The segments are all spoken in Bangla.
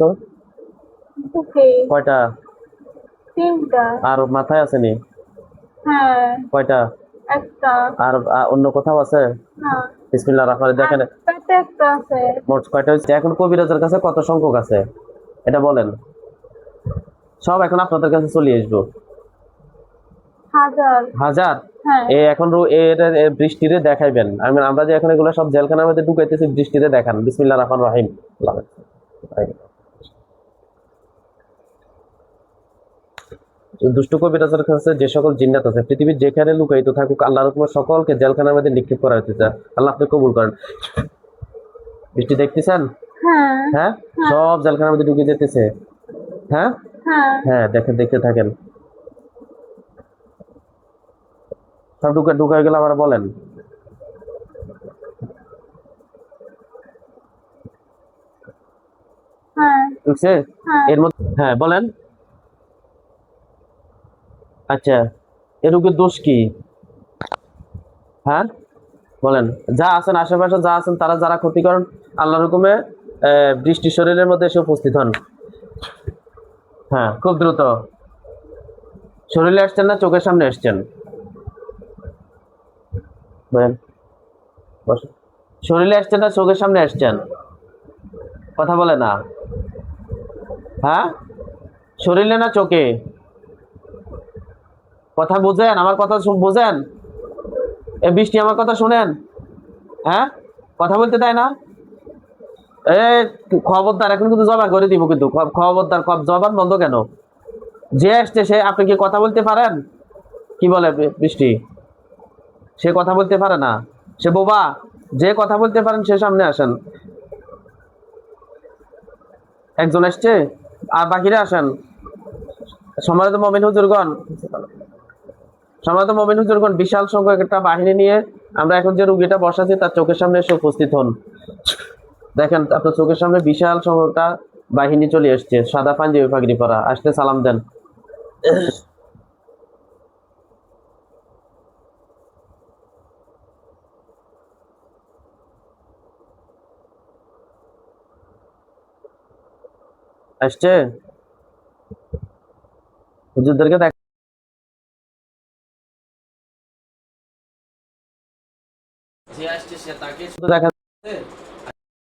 তো বুকে কয়টা? 3টা। আর মাথায় আছে নি? হ্যাঁ, কয়টা? একটা। আর অন্য কোথাও আছে? না, বিসমিল্লাহির রহমানির রহিম, আর দেখেন পেটে একটা আছে। মোট কয়টা হচ্ছে? এখন কবিরাজের কাছে কত সংখ্যক আছে এটা বলেন। সব এখন আপনাদের কাছে চলে আসবো। 1000। হাজার? হ্যাঁ। এখন বৃষ্টিরে দেখাইবেন। আমরা যে এখন এগুলো সব জেলখানার মধ্যে ঢুকাইতেছি, বৃষ্টিরে দেখান। বিসমিল্লাহির রহমানির রহিম। দুষ্ট কবিরাজের কাছে যে সকল জিন্নাত আছে পৃথিবীর যেখানে লুকায়িত থাকুক, আল্লাহর হুকুমে সকলকে জেলখানার মধ্যে নিক্ষেপ করা হইতেছে। আল্লাহ আপনি কবুল করেন। বৃষ্টি দেখতেছেন? হ্যাঁ। হ্যাঁ, সব জেলখানার মধ্যে ঢুকে যেতেছে। হ্যাঁ হ্যাঁ। হ্যাঁ, দেখেন, দেখতে থাকেন। সব ঢুকায় গেলে আবার বলেন। হ্যাঁ। ঢুকছে? হ্যাঁ। এর মধ্যে হ্যাঁ বলেন। আচ্ছা, এ রোগের দোষ কি? হ্যাঁ বলেন। যা আছেন আশেপাশে, যা আছেন তারা যারা ক্ষতি করেন, আল্লাহর হুকুমে বৃষ্টি শরীরের মধ্যে এসে উপস্থিত হন। হ্যাঁ, খুব দ্রুত। শরীরে আসছেন না চোখের সামনে আসছেন? বলেন। বসেন। শরীরে আসছেন না চোখের সামনে আসছেন? কথা বলে না। হ্যাঁ, শরীরে না চোখে? কথা বুঝেন? আমার কথা বুঝেন? এ বৃষ্টি, আমার কথা শুনেন? হ্যাঁ, কথা বলতে দেয় না? এ খবরদার, এখন কিন্তু জবান করে দিব কিন্তু। খবরদার, জবান বন্ধ কেন? যে আসছে সে, আপনি কি কথা বলতে পারেন? কি বলে বৃষ্টি? সে কথা বলতে পারে না, সে বোবা। যে কথা বলতে পারেন সে সামনে আসেন। একজন আসছে, আর বাকিরা আসেন। সম্মানিত মুমিন হুজুরগণ, সম্মানিত মুমিন হুজুরগণ, বিশাল সংখ্যক একটা বাহিনী নিয়ে আমরা এখন যে রুগীটা বসাচ্ছি তার চোখের সামনে এসে উপস্থিত হন। দেখেন আপনার চোখের সামনে বিশাল সংখ্যকটা বাহিনী চলে এসছে, সাদা পাঞ্জাবি পাগড়ি পরা। আসতে সালাম দেন। আসছে হুজুরদেরকে দেখা যে আসছে সে তাকে শুধু দেখা যাচ্ছে।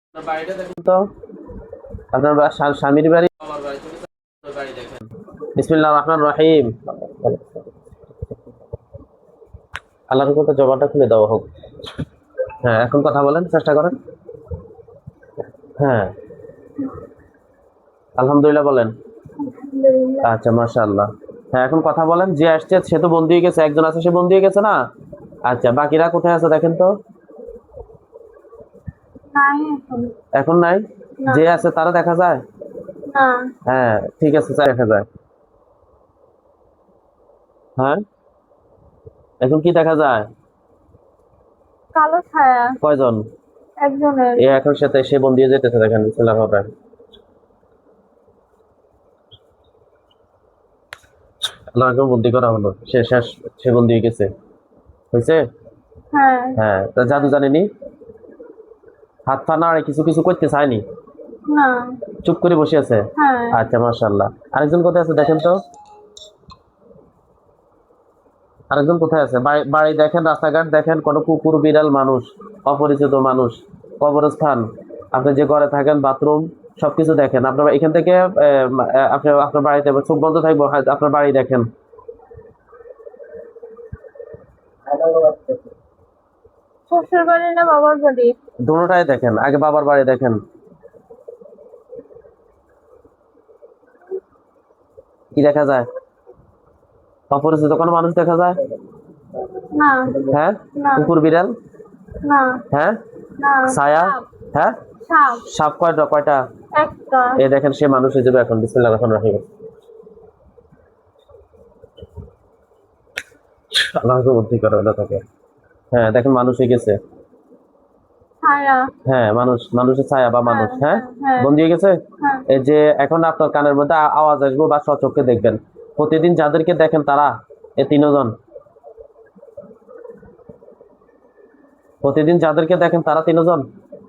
আপনার বাড়িটা দেখুন তো, আপনার স্বামীর বাড়ি, বাবার বাড়ি থেকে বাড়ি দেখেন। বিসমিল্লাহির রহমানির রহিম। আল্লাহর কথা জবানটা খুলে দেওয়া হোক। হ্যাঁ, এখন কথা বলেন, চেষ্টা করেন। হ্যাঁ, আলহামদুলিল্লাহ বলেন। আলহামদুলিল্লাহ। আচ্ছা, মাশাআল্লাহ। হ্যাঁ, এখন কথা বলেন। যে আসছে সে তো বন্দী হয়ে গেছে, একজন আছে সে বন্দী হয়ে গেছে না? আচ্ছা, বাকিরা কোথায় আছে দেখেন তো। নাই এখন। এখন নাই? না। যে আছে তারা দেখা যায়? না। হ্যাঁ, ঠিক আছে, দেখা যায়। হ্যাঁ, এখন কি দেখা যায়? কালো ছায়া কয়জন? একজনের। এ এখন সাথে সে বন্দী হয়ে যেতেছে, দেখেন। বিসমিল্লাহির রহমানির রহিম। আল্লাহকে বন্দী করা হলো, সে শেষ, সে বন্দী হয়ে গেছে। হয়েছে? হ্যাঁ। হ্যাঁ, তা জাদু জানেনি? হাত পা নাড়ে, কিছু কিছু করতে চায়নি? না। চুপ করে বসে আছে? হ্যাঁ। আচ্ছা, মাশাআল্লাহ। আরেকজন কোথায় আছে দেখেন তো। আরেকজন কোথায় আছে? বাড়ি দেখেন, রাস্তাঘাট দেখেন, কোনো কুকুর, বিড়াল, মানুষ, অপরিচিত মানুষ, কবরস্থান, আপনি যে ঘরে থাকেন, বাথরুম, সবকিছু দেখেন। আপনার এখান থেকে আপনি আপনার বাড়িতে চোখ বন্ধ থাকবো, আপনার বাড়ি দেখেন। শ্বশুর বাড়ি না বাবার বাড়ি? দুটোটাই দেখেন। আগে বাবার বাড়ি দেখেন। কি দেখা যায়? অপরিচিত কোনো মানুষ দেখা যায়? না। হ্যাঁ, না। কুকুর, বিড়াল? না। হ্যাঁ, না। ছায়া? সাপ। হ্যাঁ, সাপ সাপ কয়টা? কয়টা? একটা। এই দেখেন, সে মানুষ হয়ে যাবে এখন। বিসমিল্লাহির রহমানির রহিম। আল্লাহকে বুদ্ধি করে ওটা থাকে। হ্যাঁ, দেখেন মানুষ হয়ে গেছে। ছায়া। হ্যাঁ, মানুষ, মানুষের ছায়া বা হ্যাঁ। মানুষ। হ্যাঁ, হ্যাঁ। বন্দী হয়ে গেছে। হ্যাঁ। এই যে এখন আপনার কানের মধ্যে আওয়াজ আসবে বা সচক্ষে দেখবেন। প্রতিদিন যাদেরকে দেখেন তারা এ তিনজন। প্রতিদিন যাদেরকে দেখেন তারা তিনজন।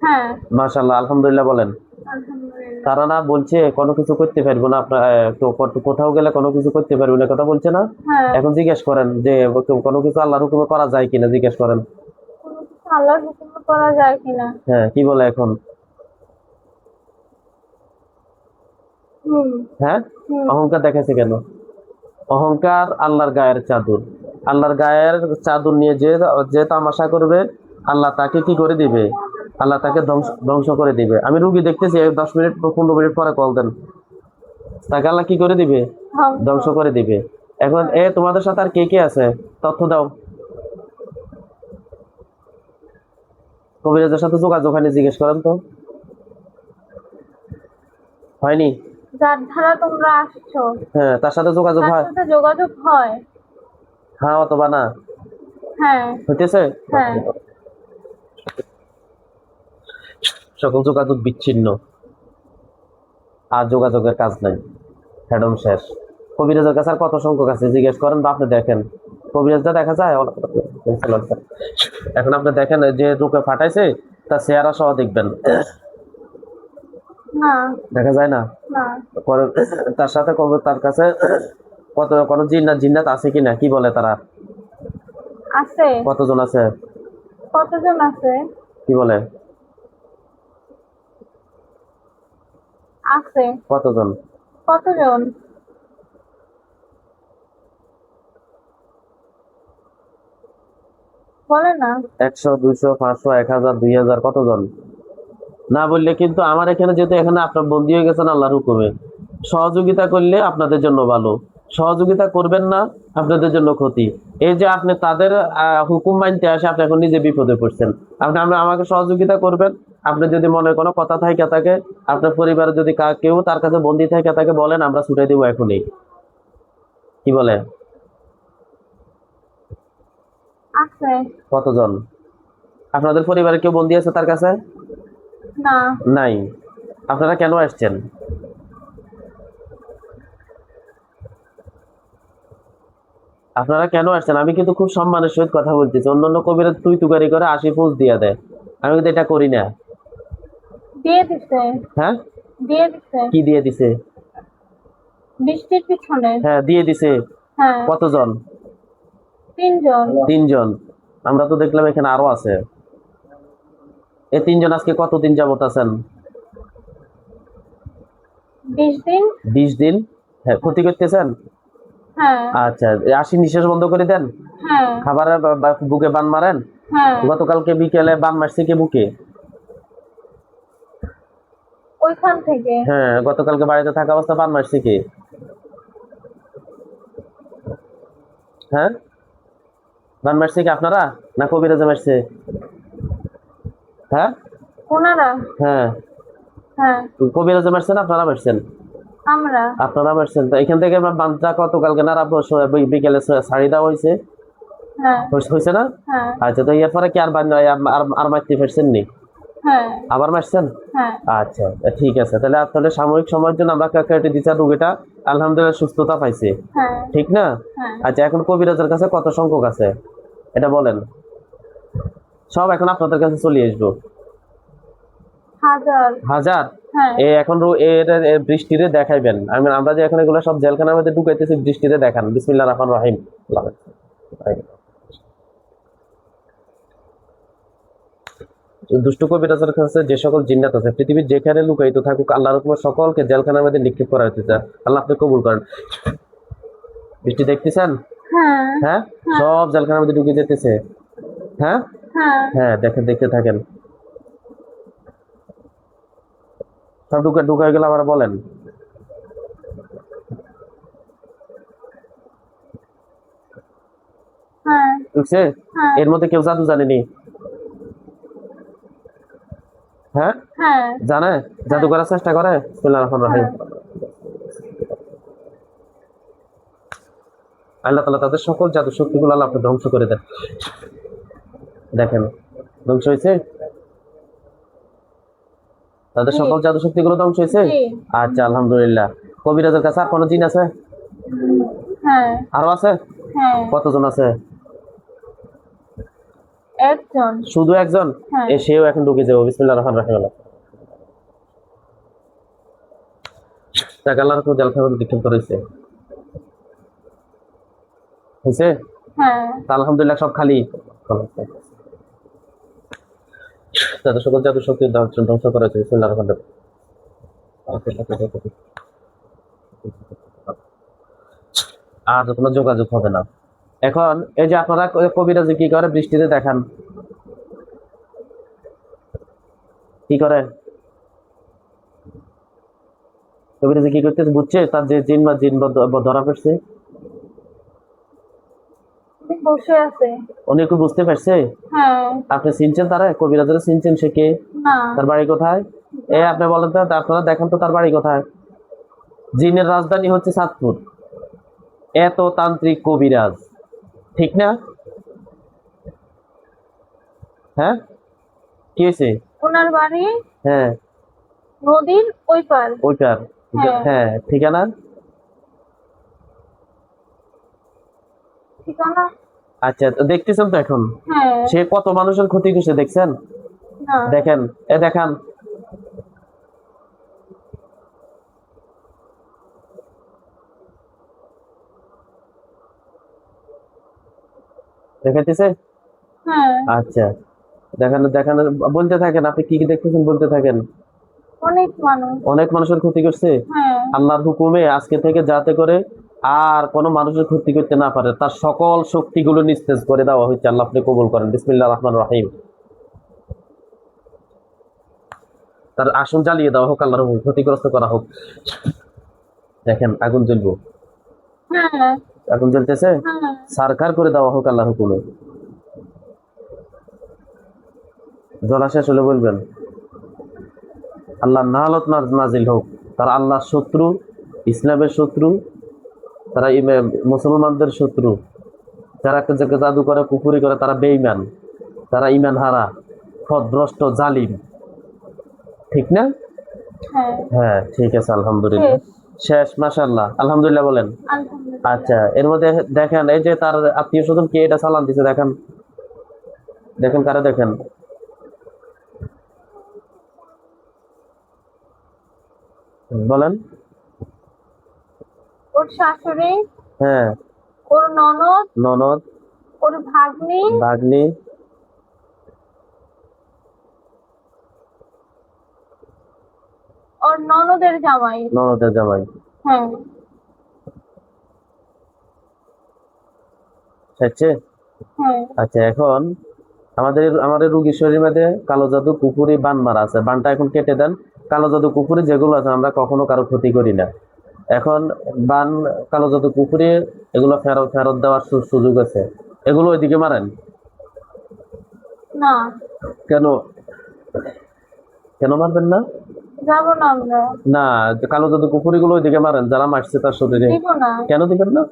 হ্যাঁ। মাশাআল্লাহ, আলহামদুলিল্লাহ বলেন। আলহামদুলিল্লাহ। তারা না বলছে কোনো কিছু করতে পারবো না আপনার, কোথাও গেলে কোনো কিছু করতে পারবো না কথা বলছে না? হ্যাঁ, এখন জিজ্ঞেস করেন যে কোনো কিছু আল্লাহর হুকুমে করা যায় কিনা, জিজ্ঞেস করেন। কোনো কিছু আল্লাহর হুকুমে করা যায় কিনা? হ্যাঁ, কি বলে এখন? হুম, হ্যাঁ, হুম, অহংকার দেখাচ্ছে কেন? অহংকার আল্লাহর গায়ের চাদর। আল্লাহর গায়ের চাদর নিয়ে যে যে তামাশা করবে, আল্লাহ তাকে কি করে দিবে? আল্লাহ তাকে ধ্বংস করে দিবে। আমি রুগী দেখতেছি, 10 মিনিট 15 মিনিট পরে কল দেন, তাকে আল্লাহ কি করে দিবে? ধ্বংস করে দিবে। এখন তোমাদের সাথে আর কে কে আছে তথ্য দাও। কবিরাজের সাথে যোগাযোগ হয়নি, জিজ্ঞেস করেন তো। হয়নি? যার ধারা তোমরা আসছো হ্যাঁ, তার সাথে যোগাযোগ তার হয়? সাথে যোগাযোগ হয়। হ্যাঁ অথবা না? হ্যাঁ, হইতেছে? হ্যাঁ, সকল যোগাযোগ বিচ্ছিন্ন, আর যোগাযোগের কাজ নাই, হ্যাডম শেষ। কবিরাজের কাছে আর কত সংখ্যক আছে জিজ্ঞেস করেন, বা আপনি দেখেন কবিরাজটা দেখা যায়। এখন আপনি দেখেন যে রোগে ফাটাইছে তার চেহারা সহ দেখবেন, না, দেখা যায় না? না, তার সাথে তার কাছে কোনো জিন্নাত আছে কিনা, কি বলে তারা? আছে। কতজন আছে? কতজন আছে? কি বলে? আছে। কতজন? কতজন? বলে না। 100, 200, 500, 1000, 2000, কতজন? না বললে কিন্তু আমার এখানে, যেহেতু এখানে আপনার বন্দী হয়ে গেছেন আল্লাহর হুকুমে, সহযোগিতা করলে আপনাদের জন্য ভালো, সহযোগিতা করবেন না আপনাদের জন্য ক্ষতি। এই যে আপনি তাদের হুকুম মানতে আসে, আপনি এখন নিজে বিপদে পড়ছেন। আপনি আমাকে সহযোগিতা করবেন। আপনি যদি মনে কোনো কথা থাকে থাকে, আপনার পরিবারে যদি কেউ তার কাছে বন্দী থাকে তাকে বলেন, আমরা ছুটে দিব এখনই। কি বলে? আছে। কতজন? আপনাদের পরিবারে কেউ বন্দী আছে তার কাছে? না, নাই। আপনারা কেন আসছেন? আপনারা কেন আসছেন? আমি কিন্তু খুব সম্মানের সহিত কথা বলতেছি। অন্যান্য কবিরা তুই তুকারি করে 80 ফুস দিয়ে দেয়, আমি কিন্তু এটা করি না। দিয়ে দিছে। হ্যাঁ, দিয়ে দিছে কি দিয়ে দিছে? বৃষ্টির পিছনে। হ্যাঁ, দিয়ে দিছে। হ্যাঁ, কতজন? 3 জন। 3 জন। আমরা তো দেখলাম এখানে আরো আছে। এই 3 জন আজকে কতদিন যাবত আছেন? 20 দিন। 20 দিন। হ্যাঁ, ক্ষতি করতেছেন। হ্যাঁ, আচ্ছা, 80 নিঃশ্বাস বন্ধ করে দেন, হ্যাঁ, খাবারের বুকে বান মারেন। হ্যাঁ, গতকালকে বিকেলে বান মারছে কে বুকে? ওইখান থেকে। হ্যাঁ, গতকালকে বাড়িতে থাকা অবস্থা বান মারছে কে? হ্যাঁ, বান মারছে কি আপনারা, না কবিরাজে মারছে? হ্যাঁ, ওনারা। হ্যাঁ, হ্যাঁ, কবিরাজে মারছেন, আপনারা মারছেন? আমরা। আপনারা মারছেন। তো এখান থেকে আমার বানটা গতকালকে না বিকেলে ছাড়ি দেওয়া হয়েছে, হ্যাঁ, হয়েছে না? হ্যাঁ, আচ্ছা, তো এরপরে কি আর আর মারতে পারছেন নি? হ্যাঁ, আবার মারছেন? হ্যাঁ, আচ্ছা, ঠিক আছে। তাহলে সাময়িক সময়ের জন্য আমরা কেটে দিচ্ছি, রোগীটা আলহামদুলিল্লাহ সুস্থতা পাইছে, হ্যাঁ, ঠিক না? হ্যাঁ। আচ্ছা, এখন কবিরাজের কাছে কত সংখ্যক আছে এটা বলেন। সব এখন আপনাদের কাছে চলে আসবো। 1000। 1000? হ্যাঁ, এখন বৃষ্টিরে দেখাইবেন। আমরা যে এখন এগুলো সব জেলখানার মধ্যে ঢুকাইতেছি, বৃষ্টিরে দেখান। বিসমিল্লাহির রহমানির রহিম। দুষ্ট কবিরাজের কাছে যে সকল জিন্নাত আছে, পৃথিবীর যেখানে লুকায়িত থাকুক, আল্লাহর হুকুমে সকলকে জেলখানার মধ্যে নিক্ষেপ করা হইতেছে। আল্লাহ আপনি কবুল করেন। বৃষ্টি দেখতেছেন? হ্যাঁ, হ্যাঁ, সব জেলখানার মধ্যে ঢুকে যেতেছে। হ্যাঁ, হ্যাঁ, হ্যাঁ, দেখতে থাকেন। সব ঢুকে গেলে আবার বলেন। হ্যাঁ, ঢুকছে? হ্যাঁ, এর মধ্যে কেউ জাদু জানেনি? হ্যাঁ, হ্যাঁ, জানে? জাদু করার চেষ্টা করে? বিসমিল্লাহির রহমানির রহিম। আল্লাহ তাআলা তাদের সকল জাদু শক্তিগুলো আল্লাহ আপনি ধ্বংস করে দেন। দেখেন, ধ্বংস হয়েছে? তাদের সকল জাদু শক্তিগুলো ধ্বংস হয়েছে? জি। আচ্ছা, আলহামদুলিল্লাহ। কবিরাজের কাছে আর কোনো জিন আছে? হ্যাঁ, আরো আছে? হ্যাঁ, কতজন আছে? একজন। শুধু একজন? হ্যাঁ। সেও এখন ঢুকে যাবো। বিসমিল্লাহির রহমানির রহিম। টাকালার কো জেল খাবার বিক্ষেপ করেছে হয়েছে। হ্যাঁ। তা আলহামদুলিল্লাহ সব খালি। তাদের সকল জাদু শক্তি ধ্বংস করেছে। বিসমিল্লাহির রহমানির রহিম। আর কোনো যোগাযোগ হবে না। এখন এই যে আপনারা কবিরাজি কি করে, বৃষ্টিতে দেখান কি করে, কবিরাজি কি করতেছে বুঝছে, তার যে জিন বা জিন ধরা পড়ছে উনি বসে আছে। উনি কি বুঝতে পারছে? হ্যাঁ। আপনি চিনছেন তারা, কবিরাজরা চিনছেন, সে কে, না। তার বাড়ি কোথায়? আপনি বলেন তো, আপনারা দেখেন তো তার বাড়ি কোথায়। জিনের রাজধানী হচ্ছে চাঁদপুর। এত তান্ত্রিক কবিরাজ, ঠিক না? হ্যাঁ, কি হয়েছে? ওনার বাড়ি হ্যাঁ, নদীর ওই পার। ওইটার। হ্যাঁ। হ্যাঁ, ঠিকানা? ঠিকানা। আচ্ছা, তো দেখতেছেন তো এখন হ্যাঁ। সে কত মানুষের ক্ষতি করছে, দেখছেন? না। দেখেন, দেখান। দেখাইতেছে? হ্যাঁ। আচ্ছা, দেখান দেখান, বলতে থাকেন, আপনি কি কি দেখতেছেন বলতে থাকেন। অনেক মানুষ। অনেক মানুষের ক্ষতি করছে। হ্যাঁ। আল্লাহর হুকুমে আজকে থেকে যাতে করে আর কোনো মানুষের ক্ষতি করতে না পারে, তার সকল শক্তিগুলো নিস্তেজ করে দেওয়া হয়েছে। আল্লাহ আপনি কবুল করেন। বিসমিল্লাহির রহমানির রহিম। তার আসন জ্বালিয়ে দেওয়া হোক, আল্লাহর হুকুমে ক্ষতিগ্রস্ত করা হোক। দেখেন আগুন জ্বলবো, হ্যাঁ। আগুন জ্বলতেছে, হ্যাঁ। সারকার করে দেওয়া হোক আল্লাহর হুকুমে। জ্বলা শেষ হলে বলবেন আল্লাহ নাহালত নাজিল হোক। তারা আল্লাহর শত্রু, ইসলামের শত্রু, তারা মুসলমানদের শত্রু। যারা জাদু করে, কুফুরি করে, তারা বেঈমান, তারা ইমান হারা, পথভ্রষ্ট, জালিম, ঠিক না? হ্যাঁ। হ্যাঁ, ঠিক আছে, আলহামদুলিল্লাহ। শেষ, মাশাআল্লাহ, আলহামদুলিল্লাহ বলেন। আলহামদুলিল্লাহ। আচ্ছা, এর মধ্যে দেখেন এই যে তার আত্মীয় স্বজন কে এটা চালান দিছে, দেখেন দেখেন কারে, দেখেন বলেন। ওর শাশুড়ি, হ্যাঁ, ওর ননদ, ননদ, ওর ভাগ্নি, ভাগ্নি, ওর ননদের জামাই। ননদের জামাই। হ্যাঁ। আচ্ছা। হ্যাঁ। আচ্ছা, এখন আমাদের রুগীর শরীরের মধ্যে কালো জাদু কুকুরি বান মারা আছে, বানটা এখন কেটে দেন। কালো জাদু কুকুরি যেগুলো আছে আমরা কখনো কারো ক্ষতি করি না। এখন বান, কালো জাদু কুকুরি, এগুলো ফেরত ফেরত দেওয়ার সুযোগ আছে। এগুলো ওইদিকে মারেন না। কেন? কেন মারবেন না? যাব না আমরা। না, কালো জাদু কুকুরি গুলো ওইদিকে মারেন, যারা মারছে তার শরীরে। দিব না। কেন দিবেন না?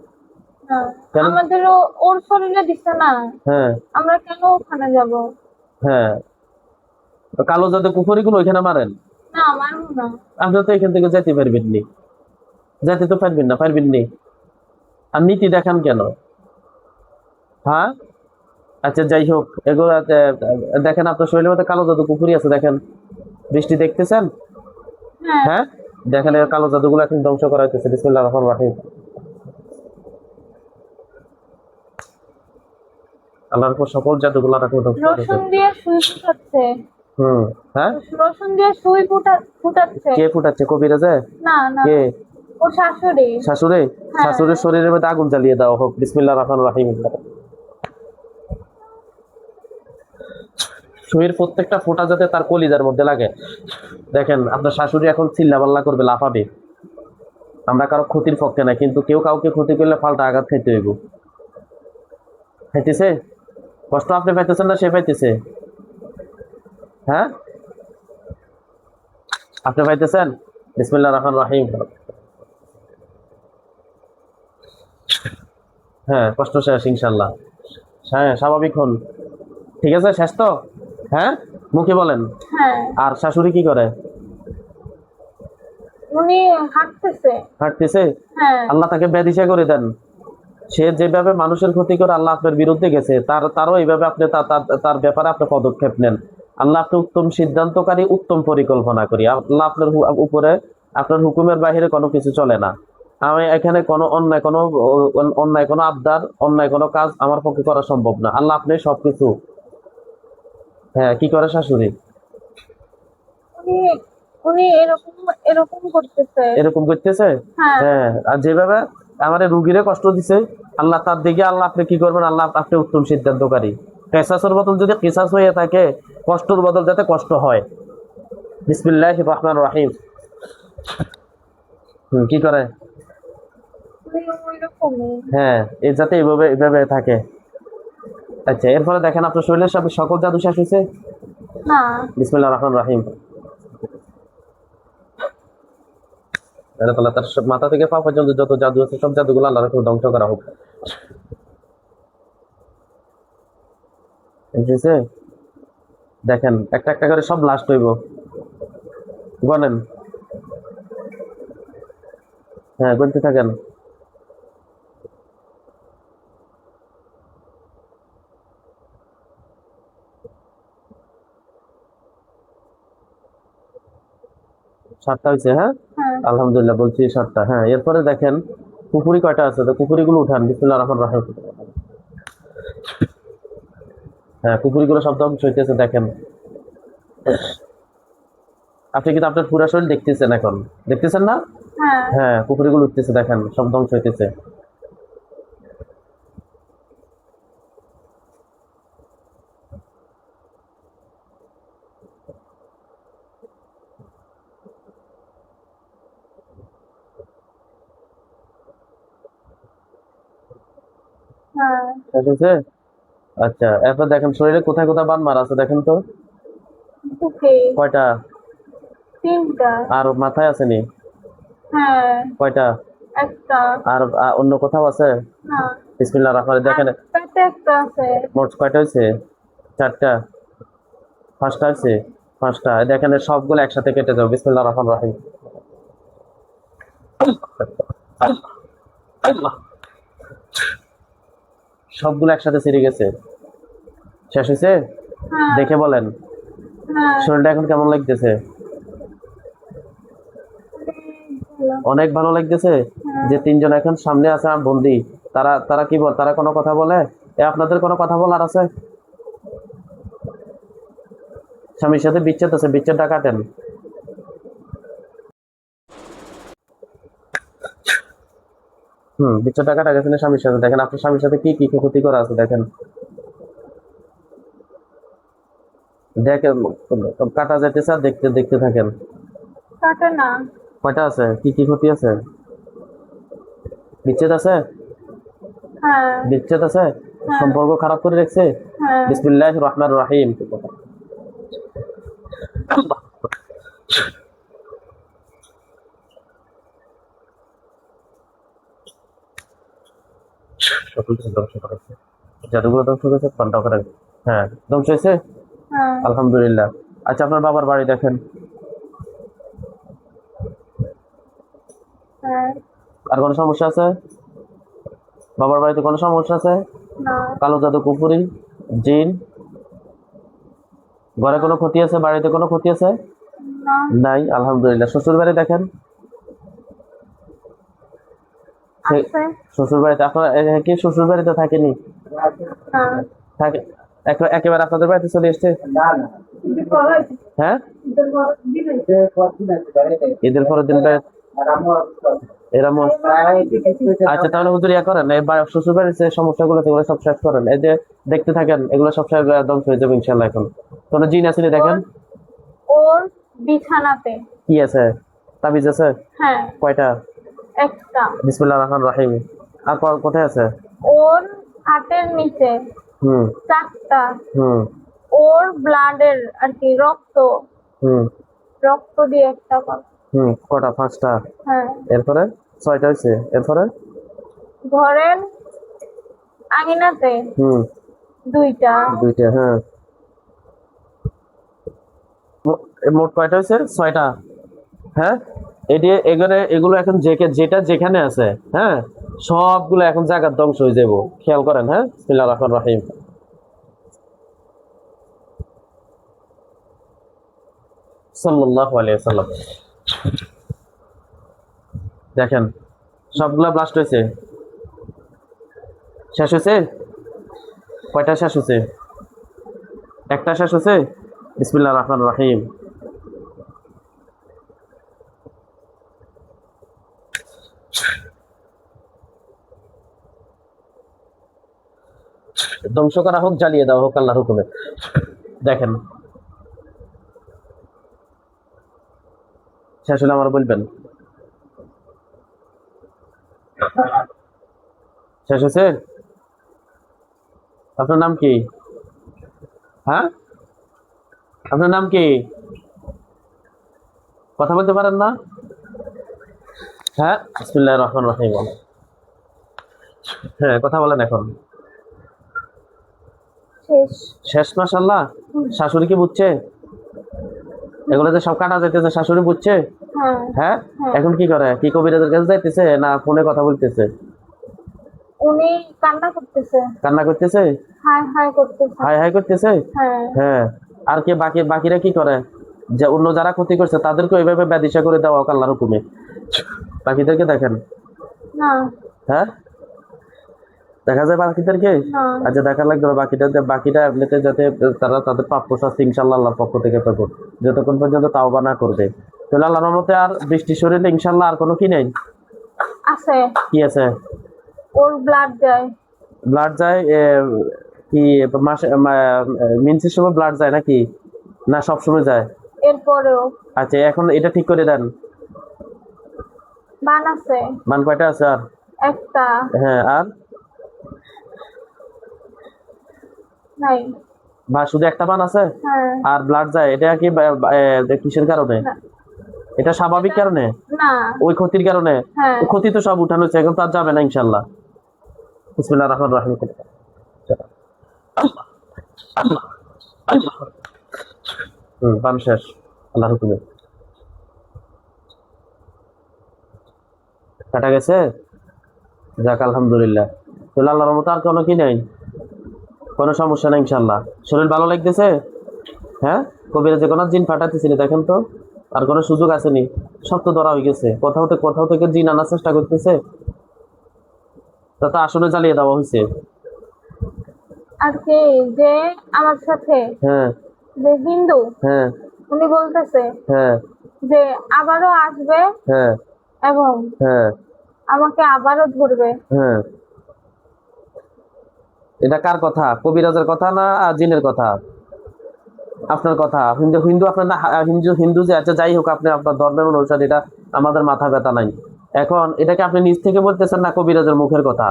না। কেন? আমাদের ওর শরীরে দিচ্ছে না, হ্যাঁ আমরা কেন ওখানে যাব? হ্যাঁ, কালো জাদু কুকুরি গুলো ওইখানে মারেন। না, মারবো না। আপনি তো এখান থেকে যেতে পারবেন নি, যেতে তো পারবেন না, পারবেন নি। আর নীতি দেখান কেন? হ্যাঁ, আচ্ছা, যাই হোক, এগুলো দেখেন আপনার শরীরের মধ্যে কালো জাদু কুকুরি আছে, দেখেন বৃষ্টি দেখতেছেন? হ্যাঁ। হ্যাঁ, দেখেন এই কালো জাদুগুলো এখন ধ্বংস করা হইতেছে। বিসমিল্লাহির রহমানির রহিম। আল্লাহর উপর সকল জাদুগুলো এখন ধ্বংস করা হইতেছে। রসুন দিয়ে সুই ফুটাচ্ছে। হ্যাঁ, রসুন দিয়ে সুই ফুটাচ্ছে। কে ফুটাচ্ছে? কবিরাজে? না না, কে? ওর শাশুড়ি। শাশুড়ি? হ্যাঁ। শাশুড়ির শরীরের মধ্যে আগুন জ্বালিয়ে দেওয়া হোক। বিসমিল্লাহির রহমানির রহিম। সুইয়ের প্রত্যেকটা ফোঁটা যাতে তার কলিজার মধ্যে লাগে। দেখেন আপনার শাশুড়ি এখন চিল্লাপাল্লা করবে, লাফাবে। আমরা কারো ক্ষতির পক্ষে না, কিন্তু কেউ কাউকে ক্ষতি করলে পাল্টা আঘাত খাইতে হইব। খাইতেছে? কষ্ট আপনি পাইতেছেন না সে পাইতেছে? হ্যাঁ, আপনি পাইতেছেন? বিসমিল্লাহির রহমানির রহিম। হ্যাঁ, কষ্ট শেষ ইনশাল্লাহ। হ্যাঁ, স্বাভাবিক হন। ঠিক আছে, শেষ তো? হ্যাঁ, মুখে বলেন। হ্যাঁ। আর শাশুড়ি কি করে? উনি হাঁটতেছে। হাঁটতেছে? হ্যাঁ। আল্লাহ তাকে ব্যাধিসা করে দেন। সে যেভাবে মানুষের ক্ষতি করে আল্লাহ আপনার বিরুদ্ধে গেছে, তারও এইভাবে আপনি তার ব্যাপারে আপনি পদক্ষেপ নেন। আল্লাহ আপনি উত্তম সিদ্ধান্তকারী, উত্তম পরিকল্পনা করি। আল্লাহ আপনার উপরে আপনার হুকুমের বাইরে কোনো কিছু চলে না। আমি এখানে কোনো অন্যায় কোনো আবদার, অন্যায় কোনো কাজ আমার পক্ষে করা সম্ভব না। আল্লাহ আপনি সবকিছু। হ্যাঁ, কি করে শাশুড়ি? উনি উনি এরকম এরকম করতেছে। এরকম করতেছে? হ্যাঁ। হ্যাঁ, আর যেভাবে আমার রুগীরে কষ্ট দিছে, আল্লাহ তার দিকে আল্লাহ আপনি কি করবেন? আল্লাহ আপনি উত্তম সিদ্ধান্তকারী। কেসাসের বদল যদি কিসাস হয়ে থাকে, কষ্টর বদল যাতে কষ্ট হয়। বিসমিল্লাহির রহমানির রহিম। কি করে? উনি ওইরকমই। হ্যাঁ, এই যাতে এইভাবে এইভাবে থাকে। আচ্ছা, এরপরে দেখেন আপনার শরীরের সব সকল জাদু শেষ হয়েছে। না। বিসমিল্লাহির রহমানির রহিম। আল্লাহ তাআলা তার মাথা থেকে পা পর্যন্ত যত জাদু আছে সব জাদুগুলো আল্লাহর উপর ধ্বংস করা হোক। বুঝেছে? দেখেন একটা একটা করে সব লাস্ট হইব। গনেন। হ্যাঁ, গুনতে থাকেন। সাতটা হয়েছে? হ্যাঁ, হ্যাঁ। আলহামদুলিল্লাহ, বলছি সাতটা। হ্যাঁ, এরপরে দেখেন পুকুরি কয়টা আছে, তো পুকুরিগুলো উঠান। বিসমিল্লাহির রহমানির রহিম। হ্যাঁ, পুকুরিগুলো সব ধ্বংস হইতেছে দেখেন। আপনি কিন্তু আপনার পুরা শরীর দেখতেছেন এখন, দেখতেছেন না? হ্যাঁ। হ্যাঁ, পুকুরিগুলো উঠতেছে দেখেন, সব ধ্বংস হইতেছে। হ্যাঁ। শেষ হয়েছে? আচ্ছা, এরপর দেখেন শরীরে কোথায় কোথায় বান মারা আছে দেখেন তো। বুকে কয়টা? 3টা। আর মাথায় আসেনি? হ্যাঁ। কয়টা? একটা। আর অন্য কোথাও আছে? না। বিসমিল্লাহির রহমানির দেখেন পেটে একটা আছে। মোট কয়টা হয়েছে? চারটা? পাঁচটা হয়েছে? পাঁচটা। দেখেন এর সবগুলো একসাথে কেটে যাবে। বিসমিল্লাহির রহমানির রহিম। আল্লাহ, সবগুলো একসাথে ছিঁড়ে গেছে। শেষ হয়েছে? হ্যাঁ। দেখে বলেন হ্যাঁ। শরীরটা এখন কেমন লাগতেছে? অনেক ভালো লাগতেছে। যে তিনজন এখন সামনে আছে আমার বন্দি, তারা তারা কি বল, তারা কোনো কথা বলে? আপনাদের কোনো কথা বলার আছে? স্বামীর সাথে বিচ্ছেদ আছে, বিচ্ছেদটা কাটেন। বিচ্ছেদটা কাটা গেছে না স্বামীর সাথে। দেখেন আপনার স্বামীর সাথে কি কি ক্ষতি করা আছে দেখেন। দেখেন কাটা যাইতেছে আর দেখতে দেখতে থাকেন। কাটে না। কয়টা আছে? কি কি ক্ষতি আছে? বিচ্ছেদ আছে? হ্যাঁ। বিচ্ছেদ আছে? সম্পর্ক খারাপ করে রেখেছে? হ্যাঁ। বিসমিল্লাহির রহমানির রহিম। সকল কিছু ধ্বংস করেছে, জাদুগুলো ধ্বংস করেছে, পাল্টা করে। হ্যাঁ, ধ্বংস হয়েছে। হ্যাঁ। আলহামদুলিল্লাহ। আচ্ছা, আপনার বাবার বাড়ি দেখেন। হ্যাঁ। আর কোনো সমস্যা আছে? বাবার বাড়িতে কোনো সমস্যা আছে? না। কালো জাদু, কুফুরি, জিন? ঘরে কোনো ক্ষতি আছে? বাড়িতে কোনো ক্ষতি আছে? না। নাই, আলহামদুলিল্লাহ। শ্বশুর বাড়ি দেখেন। আছে। শ্বশুর বাড়িতে আপনার কি শ্বশুর বাড়িতে থাকেনি? না। থাকে? একেবারে আপনাদের বাড়িতে চলে এসছে? হ্যাঁ, ঈদের পরের দিনটা এরা আচ্ছা, তাহলে হুজুর ইয়া করেন, এই শ্বশুর বাড়ির যে সমস্যাগুলো সেগুলো সব শেষ করেন। এই যে দেখতে থাকেন, এগুলো সব শেষ ধ্বংস হয়ে যাবে ইনশাল্লাহ। এখন কোনো জিন আছে নি দেখেন। ওর বিছানাতে। কি আছে? তাবিজ আছে? হ্যাঁ। কয়টা? একটা। বিসমিল্লাহির রহমানির রহিম। আর কোথায় আছে? ওর হাতের নিচে। হুম 4টা। হুম ওর ব্লাডের আর কি রক্ত হুম রক্ত দিয়ে একটা কর। কটা? পাঁচটা? হ্যাঁ। এরপরে ছয়টা হয়েছে। এরপরে ঘরের আঙিনাতে হুম 2টা। দুইটা। হ্যাঁ, মোট কয়টা হয়েছে? ছয়টা। হ্যাঁ, এগুলো এখন যেটা যেখানে আছে, হ্যাঁ, সবগুলো এখন জায়গার ধ্বংস হয়ে যাবো। খেয়াল করেন। হ্যাঁ, বিসমিল্লাহির রহমানির রহিম। সাল্লাল্লাহু আলাইহি ওয়াসাল্লাম। দেখেন সবগুলা ব্লাস্ট হয়েছে। শেষ হয়েছে? কয়টা শেষ হয়েছে? একটা শেষ হয়েছে। বিসমিল্লাহির রহমানির রহিম। ধ্বংস করা হোক, জ্বালিয়ে দেওয়া হোক আল্লাহর হুকুমে। দেখেন শেষ হলে আমার বলবেন। শেষ হয়েছে? আপনার নাম কি? হ্যাঁ, আপনার নাম কি? কথা বলতে পারেন না? হ্যাঁ, বিসমিল্লাহির রহমানির রহিম। হ্যাঁ, কথা বলেন এখন। শেষ। শেষ মাশাআল্লাহ। শাশুড়ি কি বুঝছে? এগুলো যে সব কাটা যাইতেছে শাশুড়ি বুঝছে? হ্যাঁ হ্যাঁ, হ্যাঁ। এখন কি করে? কি কবিরাজের কাছে যাইতেছে না ফোনে কথা বলতেছে? উনি কান্না করতেছে, কান্না করতেছে? হাই হাই করতেছে। হাই হাই করতেছে? হ্যাঁ হ্যাঁ। আর কে বাকিরা কি করে? যে অন্য যারা ক্ষতি করছে তাদেরকে ওইভাবে ব্যাধিশা করে দেওয়া হোক আল্লাহর হুকুমে। বাকিদেরকে দেখেন। না হ্যাঁ, দেখা যায় বাকিদেরকে? না। আচ্ছা, দেখা লাগবে না। বাকিটা এমনিতে যাতে তারা তাদের প্রাপ্য শাস্তি ইনশাল্লাহ আল্লাহর পক্ষ থেকে পাবো, যতক্ষণ পর্যন্ত তাওবা না করবে। তাহলে আল্লাহর রহমতে আর বৃষ্টি শরীরে ইনশাল্লাহ আর কোনো কি নেই? আছে। কি আছে? ওর ব্লাড যায়। ব্লাড যায়? কি মাসে মিনসের সময় ব্লাড যায় নাকি? না সব সময় যায়? এরপরেও আচ্ছা, এখন এটা ঠিক করে দেন। বান আছে মান কয়টা আছে আর? একটা। হ্যাঁ, আর নাই। বা শুধু একটা বান আছে হ্যাঁ। আর ব্লাড যায়? এটা কি কিসের কারণে? না এটা স্বাভাবিক কারণে? না। ওই ক্ষতির কারণে? হ্যাঁ। ওই ক্ষতি তো সব উঠানো হচ্ছে, এখন তো আর যাবে না ইনশাল্লাহ। বিসমিল্লাহির রহমানির রহিম। বান শেষ আল্লাহর হুকুমে। কাটা গেছে? যাক আলহামদুলিল্লাহ। তাহলে আল্লাহর মতো আর কোনো কি নেই, কোনো সমস্যা নেই ইনশাল্লাহ। শরীর ভালো লাগতেছে? হ্যাঁ, কবিরাজে কোনো জিন ফাটাতেছি না, দেখেন তো আর কোনো সুযোগ আসেনি। সব তো ধরা হয়ে গেছে। কোথাও থেকে জিন আনার চেষ্টা করতেছে, তা তো আসলে জ্বালিয়ে দেওয়া হয়েছে। আর কি যে আমার সাথে হ্যাঁ যে হিন্দু, হ্যাঁ উনি বলতেছে হ্যাঁ যে আবারও আসবে হ্যাঁ এবং হ্যাঁ আমাকে আবারও ধরবে। হ্যাঁ। এটা কার কথা? কবিরাজের কথা না জিনের কথা? আপনার কথা। হিন্দু হিন্দু আপনার না, হিন্দু যে আচ্ছা যাই হোক, আপনি আপনার ধর্মের অনুসারে, এটা আমাদের মাথা ব্যথা নাই। এখন এটাকে আপনি নিজ থেকে বলতেছেন না কবিরাজের মুখের কথা?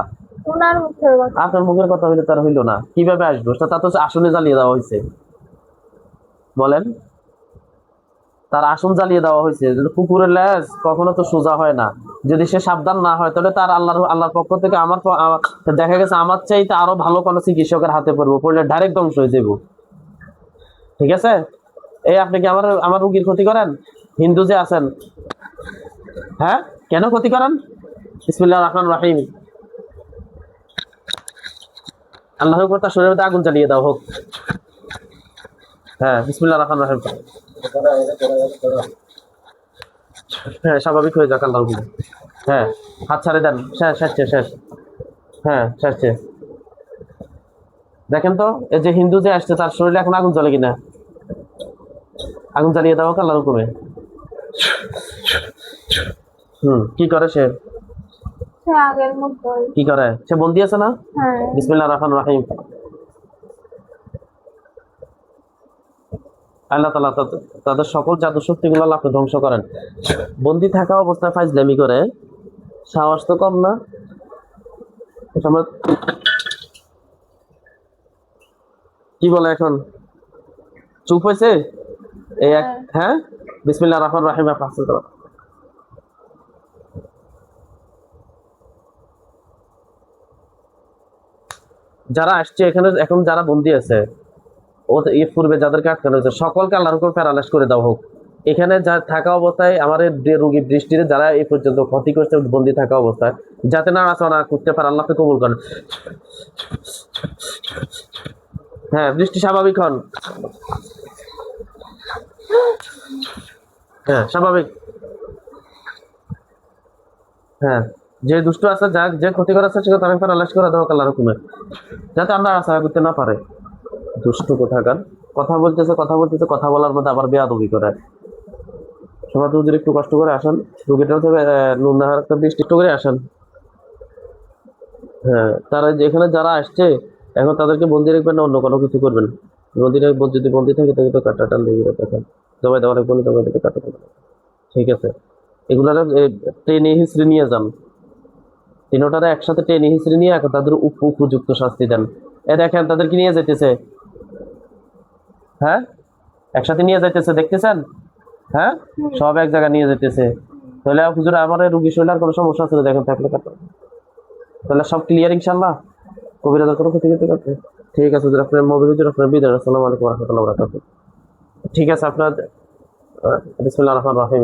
ওনার মুখের কথা। আপনার মুখের কথা হইলে তার হইলো না, কিভাবে আসবো? তা তো আসনে জ্বালিয়ে দেওয়া হয়েছে। বলেন, তার আসন জ্বালিয়ে দেওয়া হয়েছে। কুকুরের লেজ কখনো তো সোজা হয় না। যদি সে সাবধান না হয় তাহলে তার আল্লাহর পক্ষ থেকে দেখা গেছে আমার চাইতে আরো ভালো কোনো চিকিৎসকের হাতে পড়বো, পড়লে ডাইরেক্ট ধ্বংস হয়ে যাবো। ঠিক আছে? এই আপনি কি আমার রুগীর ক্ষতি করেন? হিন্দু যে আছেন, হ্যাঁ কেন ক্ষতি করেন? বিসমিল্লাহির রহমানির রহিম। আল্লাহর উপর তার শরীরের মধ্যে আগুন জ্বালিয়ে দাও হোক। হ্যাঁ, বিসমিল্লাহির রহমানির রহিম। হ্যাঁ, স্বাভাবিক হয়ে যাক আল্লাহর উপর। হ্যাঁ, হাত ছাড়ে দেন। শেষ। হ্যাঁ, শেষ। দেখেন তো এই যে হিন্দু যে আসছে তার শরীরে এখন আগুন জ্বলে কিনা? আগুন জ্বালিয়ে দাও হোক আল্লাহর উপরে। কি করে সে? সে আগের মতোই। কি করে সে? বন্দি আছে না? হ্যাঁ। বিসমিল্লাহির রহমানির রহিম। আল্লাহ তাআলা তাদের সকল জাদু শক্তিগুলো আল্লাহ আপনি ধ্বংস করেন। বন্দি থাকা অবস্থায় ফাইজলামি করে, সাহস তো কম না। কি বলে এখন? চুপ হয়েছে? এই এক। হ্যাঁ, বিসমিল্লাহির রহমানির রহিম। যারা আসছে এখানে এখন, যারা বন্দি আছে, ও এর পূর্বে যাদেরকে আটকানো হয়েছে, সকলকে আল্লাহর উপর প্যারালাইজ করে দেওয়া হোক। এখানে যা থাকা অবস্থায় আমার রোগী বৃষ্টির যারা এই পর্যন্ত ক্ষতি করছে বন্দি থাকা অবস্থায়, যাতে নাড়াচড়া করতে পারে, আল্লাহকে কবুল করেন। হ্যাঁ, বৃষ্টি স্বাভাবিক হন। হ্যাঁ, স্বাভাবিক। হ্যাঁ, যে দুষ্ট আছে, যা যে ক্ষতি করার চেষ্টা করে, তাকে প্যারালাইজ করে দেওয়া আল্লাহর হুকুমে, যাতে আমরা আশা করতে না পারে। দুষ্ট কোথাকার, কথা বলতেছে কথা বলতেছে, কথা বলার মধ্যে আবার বেয়াদবি করে। সমাজ হুজুর একটু কষ্ট করে আসেন, রুগীটা হচ্ছে নুন নাহার একটা দৃষ্টি করে আসেন। হ্যাঁ, তারা এখানে যারা আসছে এখন তাদেরকে বন্দি রাখবেন না, অন্য কোনো কিছু করবেন। বন্দি যদি বন্দি থাকে তাকে তো কাটা টান দিয়ে দেখেন, জবাই দেওয়া রাখবেন, জবাই দিতে কাটা টান। ঠিক আছে, এগুলার টেনে হিস্ট্রি নিয়ে যান, তিনোটারে একসাথে টেনে হিস্ট্রি নিয়ে এখন তাদের উপযুক্ত শাস্তি দেন। এ দেখেন তাদেরকে নিয়ে যেতেছে, হ্যাঁ একসাথে নিয়ে যাইতেছে, দেখতেছেন? হ্যাঁ, সব এক জায়গায় নিয়ে যেতেছে। তাহলে হুজুর আমার এই রুগী শরীর আর কোনো সমস্যা আছে না? দেখেন থাকলে কাটো। তাহলে সব ক্লিয়ার ইনশাল্লাহ, কবিরাজের কোনো ক্ষতি করতে পারবে। ঠিক আছে হুজুর, আপনার মোবাইল হুজুর, আপনার বিদায়। আসসালামু আলাইকুম ওয়া রাহমাতুল্লাহি ওয়া বারাকাতুহু। ঠিক আছে, আপনার বিসমিল্লাহির রহমানির রহিম।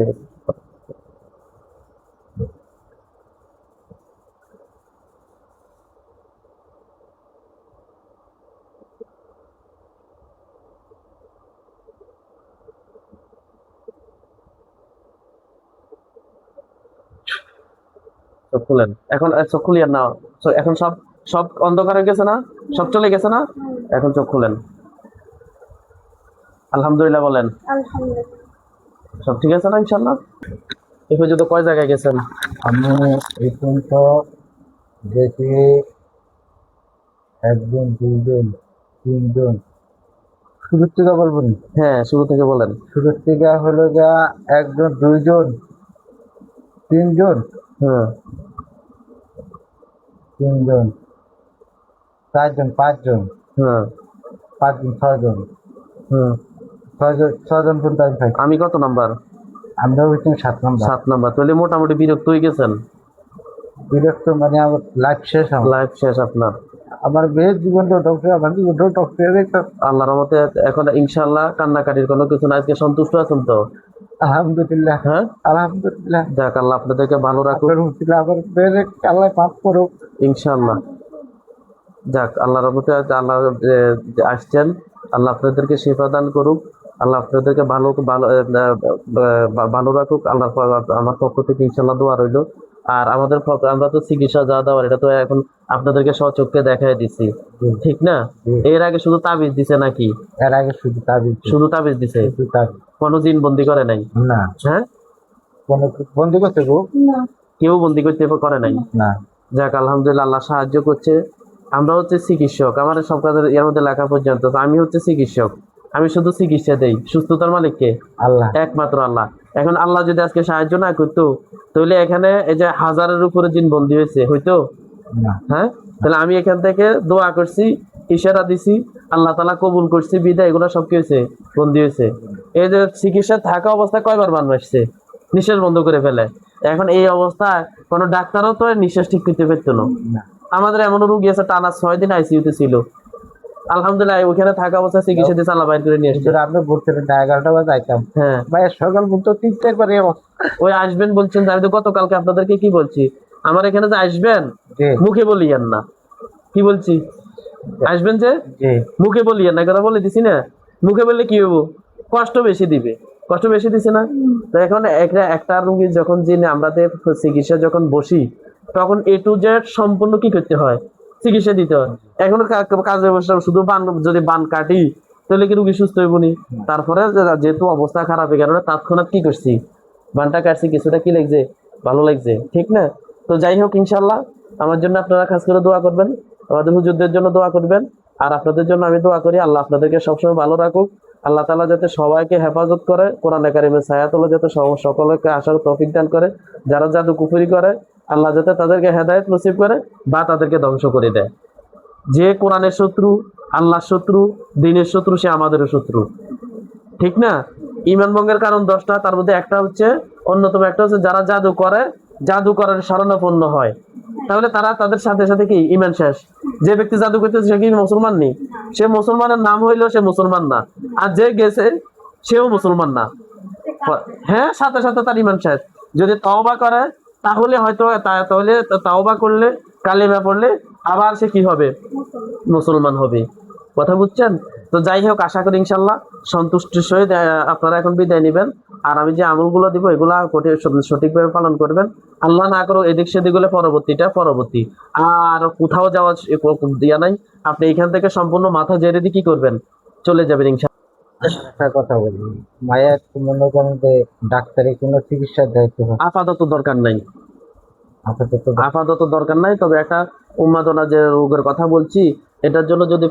চোখ খুলেন এখন, চোখ খুলিয়ান না। এখন সব সব অন্ধকার হয়ে গেছে না? সব চলে গেছে না? এখন চোখ খুলেন, আলহামদুলিল্লাহ বলেন। আলহামদুলিল্লাহ। সব ঠিক আছে না ইনশাল্লাহ? এই পর্যন্ত কয় জায়গায় গেছেন? আমি এই পর্যন্ত গেছি একজন, দুইজন, তিনজন। শুরুর থেকে বলবো নি? হ্যাঁ, শুরু থেকে বলেন। শুরুর থেকে হলো গা একজন, দুইজন, তিনজন, হ্যাঁ, তিনজন, চারজন, পাঁচজন, হ্যাঁ, পাঁচজন, ছয়জন, হ্যাঁ। ছয়জন পর্যন্ত আমি খাইছি। আমি কত নাম্বার? আমরা হচ্ছি 7 নম্বর। 7 নাম্বার। তাহলে মোটামুটি বিরক্ত হয়ে গেছেন। বিরক্ত মানে আমার লাইফ শেষ। আমার লাইফ শেষ আপনার। আমার মেয়ের জীবনটা ডক্টর, আমার জীবনটাও ডক্টর। আল্লাহর রহমতে এখন ইনশাআল্লাহ কান্নাকাটির কোনো কিছু না। আজকে সন্তুষ্ট আছেন তো? আলহামদুলিল্লাহ, হ্যাঁ, আলহামদুলিল্লাহ। যাক, আল্লাহ আপনাদেরকে ভালো রাখুক আপনার হুসিলা আমার মেয়ের আল্লাহ মাফ করুক। ইনশাআল্লাহ। যাক, আল্লাহর রহমতে আল্লাহ যে আসছেন, আল্লাহ আপনাদেরকে শিফা দান করুক, আল্লাহ আপনাদেরকে ভালো ভালো ভালো রাখুক। আল্লাহ আমার পক্ষ থেকে ইনশাআল্লাহ দোয়া রইল। আর আমাদের আমরা তো চিকিৎসা যা দেওয়ার এটা তো এখন আপনাদেরকে সচক্ষে দেখাই দিছি, ঠিক না? এর আগে শুধু তাবিজ দিছে নাকি? এর আগে শুধু তাবিজ, শুধু তাবিজ দিছে, শুধু তাবিজ। কোনো জিন বন্দি করে নাই? না, হ্যাঁ, কোনো বন্দি করতে গো? না। কেউ বন্দি করতে করে নাই। না। যাক, আলহামদুলিল্লাহ, আল্লাহ সাহায্য করছে। আমরা হচ্ছে চিকিৎসক, আমার সব কাজের এর মধ্যে লেখা পর্যন্ত। আমি হচ্ছে চিকিৎসক, আমি শুধু চিকিৎসা দেই। সুস্থতার মালিককে আল্লাহ, একমাত্র আল্লাহ। এখন আল্লাহ যদি আজকে সাহায্য না করতো, তাহলে এখানে এই যে হাজারের উপরে জিন বন্দি হয়েছে হইতো? না। হ্যাঁ, তাহলে আমি এখান থেকে দোয়া করছি, ইশারা দিছি, আল্লাহ তাআলা কবুল করছি, বিদায় এগুলো সব কি হয়েছে? বন্দি হয়েছে। এই যে চিকিৎসা থাকা অবস্থায় কয়বার বান মারছে, নিঃশ্বাস বন্ধ করে ফেলে। এখন এই অবস্থায় কোনো ডাক্তারও তো নিঃশ্বাস ঠিক করতে পারতো না। না। আমাদের এমন রোগী আছে টানা 6 দিন আইসিইউতে ছিল, আলহামদুলিল্লাহ ওইখানে থাকা অবস্থায় চিকিৎসা দিয়ে আল্লাহ বাইর করে নিয়ে আসছে। কিন্তু আপনি বলছিলেন না 11টা বাজে যাইতাম, হ্যাঁ, ভাই সকাল পর্যন্ত 3-4 বার ওই আসবেন বলছেন যে, আমি তো গতকালকে আপনাদেরকে কি বলছি, আমার এখানে যে আসবেন জি, মুখে বলিয়েন না। কি বলছি? আসবেন যে জি, মুখে বলিয়েন না, কথা বলে দিছি না। মুখে বললে কি হবো? কষ্ট বেশি দিবে, কষ্ট বেশি দিছে না? তো এখন একটা রোগী যখন যিনি আমাদের চিকিৎসা যখন বসি, তখন A to Z সম্পূর্ণ কি করতে হয়? চিকিৎসা দিতে হয়। এখন কাজে বসে শুধু বান, যদি বান কাটি তাহলে কি রুগী সুস্থ হইব নি? তারপরে যেহেতু অবস্থা খারাপ হয়ে গেল, তৎক্ষণাৎ কি করছি? বানটা কাটছি, কিছুটা কি লাগছে? ভালো লাগছে, ঠিক না? তো যাই হোক, ইনশাল্লাহ আমার জন্য আপনারা খাস করে দোয়া করবেন, আমাদের হুজুরদের জন্য দোয়া করবেন, আর আপনাদের জন্য আমি দোয়া করি। আল্লাহ আপনাদেরকে সবসময় ভালো রাখুক। আল্লাহ তাআলা যাতে সবাইকে হেফাজত করে, কোরআনে কারিমের ছায়াতলে যাতে সকলকে আসার তৌফিক দান করে। যারা জাদু কুফরি করে, আল্লাহ যাতে তাদেরকে হেদায়েত নসিব করে বা তাদেরকে ধ্বংস করে দেয়। যে কোরআনের শত্রু, আল্লাহর শত্রু, দ্বীনের শত্রু, সে আমাদেরও শত্রু, ঠিক না? ইমান ভঙ্গের কারণ 10টা, তার মধ্যে একটা হচ্ছে, অন্যতম একটা হচ্ছে যারা জাদু করে, জাদু করার শরণাপন্ন হয়, তাহলে তারা তাদের সাথে সাথে কি ইমান শেষ। যে ব্যক্তি জাদু করতেছে সে কি মুসলমান নেই? সে মুসলমানের নাম হইলেও সে মুসলমান না। আর যে গেছে সেও মুসলমান না। হ্যাঁ, সাথে সাথে তার ইমান শেষ। যদি তওবা করে তাহলে হয়তো তাহলে তওবা করলে, কালিমা পড়লে আবার সে কি হবে? মুসলমান হবে। কথা বুঝছেন? তো যাই হোক, আশা করি ইনশাল্লাহ সন্তুষ্টির সহিত আপনারা এখন বিদায় নেবেন। আর আমি যে আমলগুলো দিব এগুলা সঠিকভাবে পালন করবেন। আল্লাহ না করো এদিক সেদিক হলে পরবর্তী। আর কোথাও যাওয়া দিয়া নাই, আপনি এখান থেকে সম্পূর্ণ মাথা জেরে দিয়ে কি করবেন, চলে যাবেন ইনশাআল্লাহ। একটা কথা বলি, মায়ের মনে করেন যে ডাক্তারি কোনো চিকিৎসার দায়িত্ব আপাতত দরকার নাই, আপাতত তবে একটা উন্মাদনা যে রোগের কথা বলছি, এটার জন্য যদি